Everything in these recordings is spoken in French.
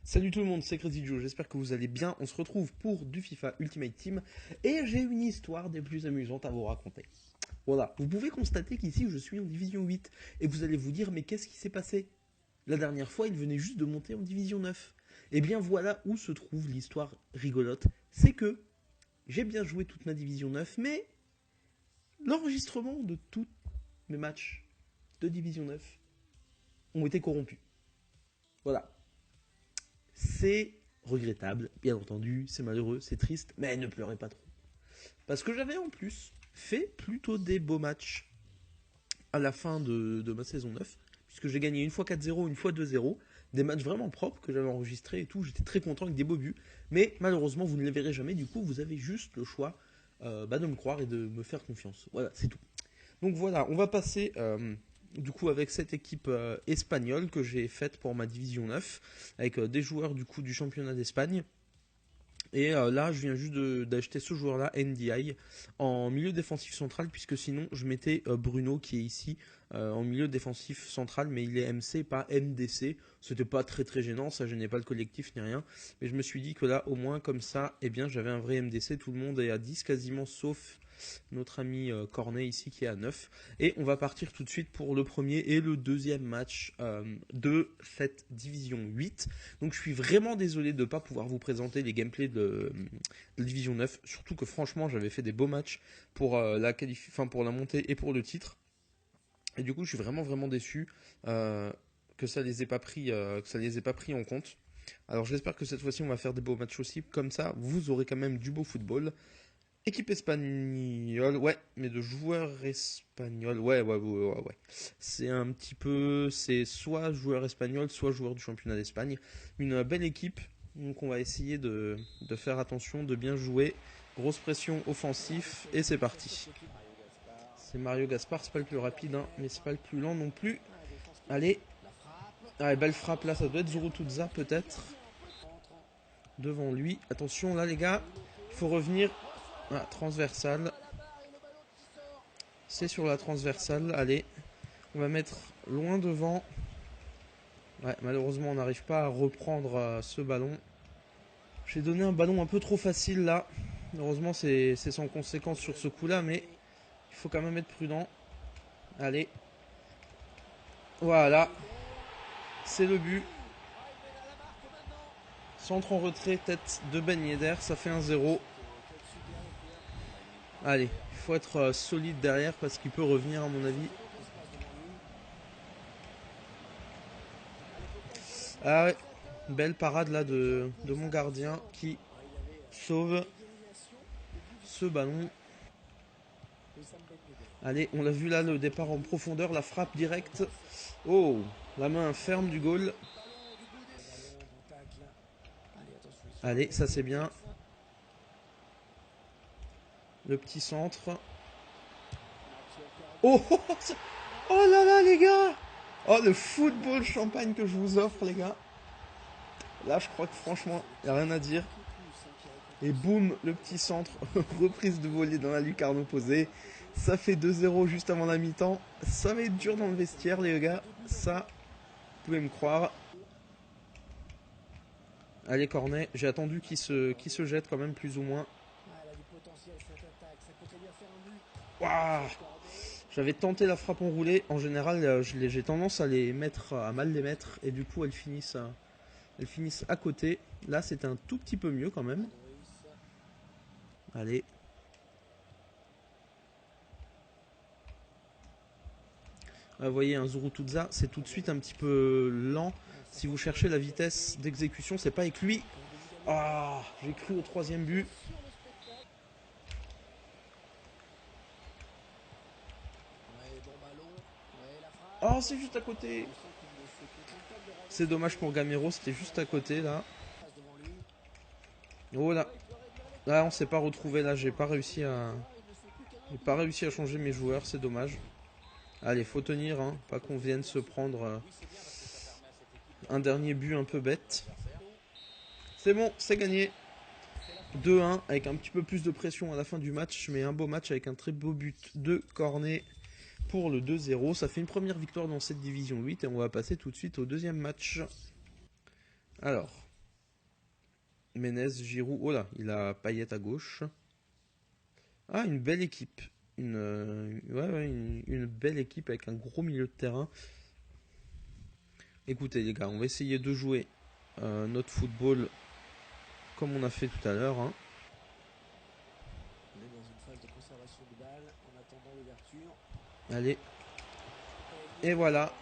Salut tout le monde, c'est Crazy Joe, j'espère que vous allez bien. On se retrouve pour du FIFA Ultimate Team et j'ai une histoire des plus amusantes à vous raconter. Voilà, vous pouvez constater qu'ici je suis en division 8 et vous allez vous dire mais qu'est-ce qui s'est passé? La dernière fois il venait juste de monter en division 9. Et bien voilà où se trouve l'histoire rigolote, c'est que j'ai bien joué toute ma division 9 mais l'enregistrement de tous mes matchs de division 9 ont été corrompus. Voilà, c'est regrettable, bien entendu, c'est malheureux, c'est triste, mais ne pleurez pas trop. Parce que j'avais en plus fait plutôt des beaux matchs à la fin de ma saison 9, puisque j'ai gagné une fois 4-0, une fois 2-0, des matchs vraiment propres que j'avais enregistrés et tout, j'étais très content avec des beaux buts, mais malheureusement vous ne les verrez jamais, du coup vous avez juste le choix de me croire et de me faire confiance. Voilà, c'est tout. Donc voilà, on va passer du coup avec cette équipe espagnole que j'ai faite pour ma division 9, avec des joueurs du coup du championnat d'Espagne. Et là, je viens juste d'acheter ce joueur-là, NDI, en milieu défensif central, puisque sinon, je mettais Bruno, qui est ici, en milieu défensif central, mais il est MC, pas MDC. C'était pas très très gênant, ça gênait pas le collectif ni rien. Mais je me suis dit que là, au moins, comme ça, eh bien, j'avais un vrai MDC. Tout le monde est à 10 quasiment, sauf notre ami Cornet ici qui est à 9. Et on va partir tout de suite pour le premier et le deuxième match de cette division 8. Donc je suis vraiment désolé de ne pas pouvoir vous présenter les gameplays de Division 9, surtout que franchement j'avais fait des beaux matchs pour, pour la montée et pour le titre. Et du coup je suis vraiment déçu que ça les ait pas pris, que ça les ait pas pris en compte. Alors j'espère que cette fois-ci on va faire des beaux matchs aussi, comme ça vous aurez quand même du beau football. Équipe espagnole, ouais, mais de joueurs espagnols, ouais. C'est un petit peu, c'est soit joueur espagnol, soit joueur du championnat d'Espagne. Une belle équipe, donc on va essayer de faire attention, de bien jouer. Grosse pression offensif, et c'est parti. C'est Mario Gaspar, c'est pas le plus rapide, hein, mais c'est pas le plus lent non plus. Allez, allez, belle frappe là, ça doit être Zurutuza peut-être. Devant lui, attention là les gars, il faut revenir. Ah, transversale. C'est sur la transversale. Allez, on va mettre loin devant. Ouais, malheureusement, on n'arrive pas à reprendre ce ballon. J'ai donné un ballon un peu trop facile là. Heureusement, c'est sans conséquence sur ce coup-là, mais il faut quand même être prudent. Allez. Voilà. C'est le but. Centre en retrait, tête de Ben Yedder. Ça fait 1-0. Allez, il faut être solide derrière parce qu'il peut revenir à mon avis. Ah ouais, belle parade là de mon gardien qui sauve ce ballon. Allez, on l'a vu là, le départ en profondeur, la frappe directe. Oh, la main ferme du goal. Allez, ça c'est bien. Le petit centre. Oh, oh là là les gars. Oh, le football champagne que je vous offre les gars. Là, je crois que franchement, il n'y a rien à dire. Et boum, le petit centre, reprise de volée dans la lucarne opposée. Ça fait 2-0 juste avant la mi-temps. Ça va être dur dans le vestiaire, les gars. Ça, vous pouvez me croire. Allez, Cornet, j'ai attendu qu'il se jette quand même, plus ou moins. Waouh, j'avais tenté la frappe enroulée. En général, j'ai tendance à les mettre, à mal les mettre. Et du coup, elles finissent à côté. Là, c'est un tout petit peu mieux quand même. Allez. Vous voyez, un Zurutuza, c'est tout de suite un petit peu lent. Si vous cherchez la vitesse d'exécution, c'est pas avec lui. Ah, j'ai cru au troisième but. Oh, c'est juste à côté. C'est dommage pour Gamero, c'était juste à côté là. Oh là. Là, on s'est pas retrouvé là, j'ai pas réussi à changer mes joueurs, c'est dommage. Allez, faut tenir, hein, pas qu'on vienne se prendre un dernier but un peu bête. C'est bon, c'est gagné. 2-1 avec un petit peu plus de pression à la fin du match, mais un beau match avec un très beau but de Cornet pour le 2-0. Ça fait une première victoire dans cette division 8 et on va passer tout de suite au deuxième match. Alors, Menez, Giroud. Oh là, il a Payet à gauche. Ah, une belle équipe. Une belle équipe avec un gros milieu de terrain. Écoutez les gars, on va essayer de jouer notre football comme on a fait tout à l'heure. Hein. On est dans une phase de conservation de balle en attendant l'ouverture. Allez. Et voilà.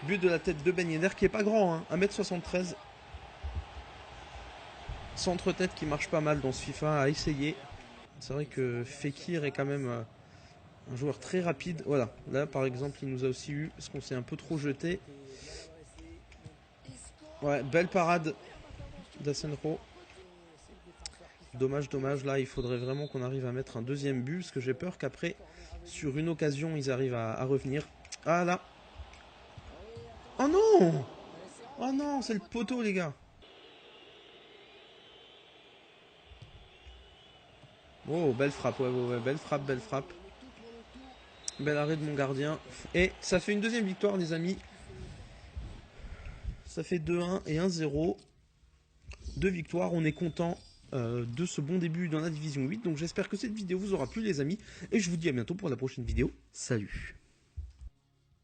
But de la tête de Ben Yedder qui est pas grand, hein, 1m73. Centre-tête qui marche pas mal dans ce FIFA à essayer. C'est vrai que Fekir est quand même un joueur très rapide. Voilà, là par exemple il nous a aussi eu parce qu'on s'est un peu trop jeté. Ouais, belle parade d'Asenro. Dommage, dommage, là il faudrait vraiment qu'on arrive à mettre un deuxième but parce que j'ai peur qu'après sur une occasion ils arrivent à revenir. Ah là. Oh non. Oh non, c'est le poteau les gars. Oh, belle frappe, ouais, belle frappe, belle frappe. Bel arrêt de mon gardien. Et ça fait une deuxième victoire, les amis. Ça fait 2-1 et 1-0. Deux victoires, on est content de ce bon début dans la division 8. Donc j'espère que cette vidéo vous aura plu, les amis. Et je vous dis à bientôt pour la prochaine vidéo. Salut!